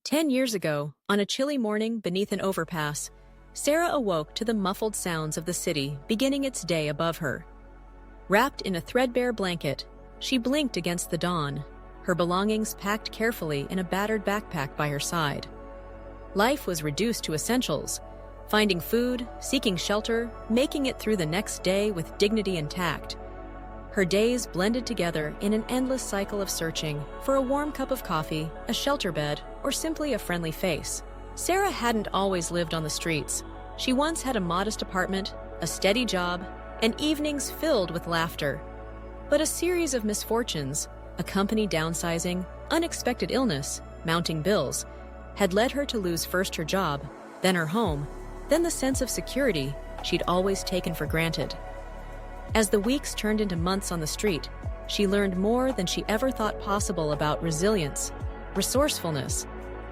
10 years ago, on a chilly morning beneath an overpass, Sarah awoke to the muffled sounds of the city beginning its day above her. Wrapped in a threadbare blanket, she blinked against the dawn, her belongings packed carefully in a battered backpack by her side. Life was reduced to essentials, finding food, seeking shelter, making it through the next day with dignity intact. Her days blended together in an endless cycle of searching for a warm cup of coffee, a shelter bed, or simply a friendly face. Sarah hadn't always lived on the streets. She once had a modest apartment, a steady job, and evenings filled with laughter. But a series of misfortunes, a company downsizing, unexpected illness, mounting bills, had led her to lose first her job, then her home, then the sense of security she'd always taken for granted. As the weeks turned into months on the street, she learned more than she ever thought possible about resilience, resourcefulness,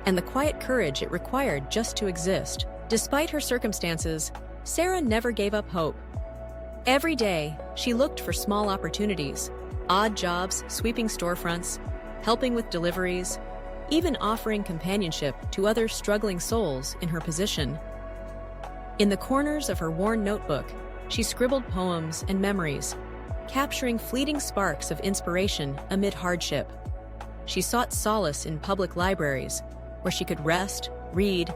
and the quiet courage it required just to exist. Despite her circumstances, Sarah never gave up hope. Every day, she looked for small opportunities, odd jobs, sweeping storefronts, helping with deliveries, even offering companionship to other struggling souls in her position. In the corners of her worn notebook, she scribbled poems and memories, capturing fleeting sparks of inspiration amid hardship. She sought solace in public libraries, where she could rest, read,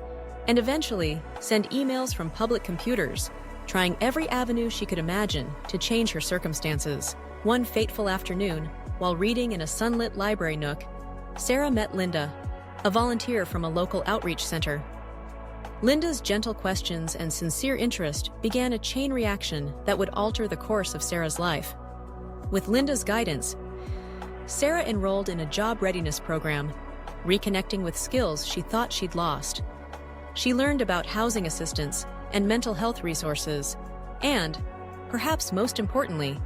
and eventually send emails from public computers, trying every avenue she could imagine to change her circumstances. One fateful afternoon, while reading in a sunlit library nook, Sarah met Linda, a volunteer from a local outreach center. Linda's gentle questions and sincere interest began a chain reaction that would alter the course of Sarah's life. With Linda's guidance, Sarah enrolled in a job readiness program, reconnecting with skills she thought she'd lost. She learned about housing assistance and mental health resources, and, perhaps most importantly,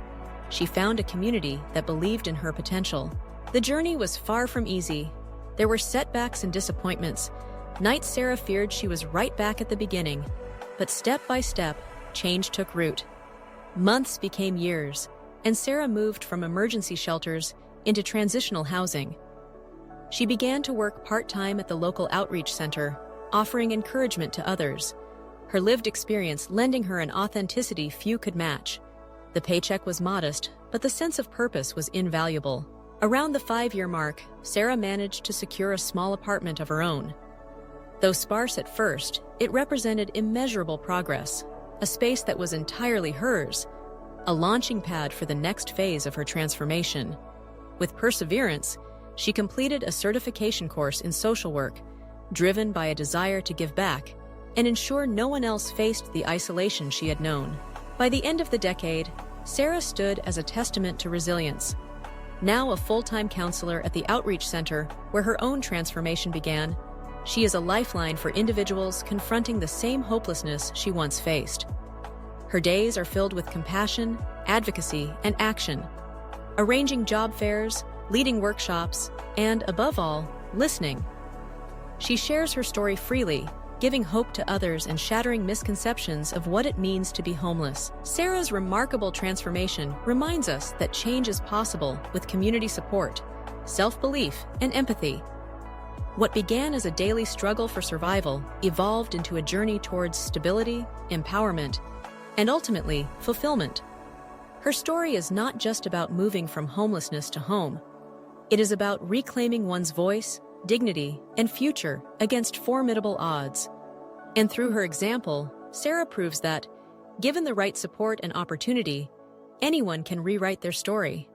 she found a community that believed in her potential. The journey was far from easy. There were setbacks and disappointments, nights Sarah feared she was right back at the beginning, but step by step, change took root. Months became years, and Sarah moved from emergency shelters into transitional housing. She began to work part-time at the local outreach center, offering encouragement to others, her lived experience lending her an authenticity few could match. The paycheck was modest, but the sense of purpose was invaluable. Around the 5-year mark, Sarah managed to secure a small apartment of her own. Though sparse at first, it represented immeasurable progress, a space that was entirely hers, a launching pad for the next phase of her transformation. With perseverance, she completed a certification course in social work, driven by a desire to give back and ensure no one else faced the isolation she had known. By the end of the decade, Sarah stood as a testament to resilience. Now a full-time counselor at the outreach center where her own transformation began, she is a lifeline for individuals confronting the same hopelessness she once faced. Her days are filled with compassion, advocacy, and action, arranging job fairs, leading workshops, and, above all, listening. She shares her story freely, giving hope to others and shattering misconceptions of what it means to be homeless. Sarah's remarkable transformation reminds us that change is possible with community support, self-belief, and empathy. What began as a daily struggle for survival evolved into a journey towards stability, empowerment, and ultimately, fulfillment. Her story is not just about moving from homelessness to home. It is about reclaiming one's voice, dignity, and future against formidable odds. And through her example, Sarah proves that, given the right support and opportunity, anyone can rewrite their story.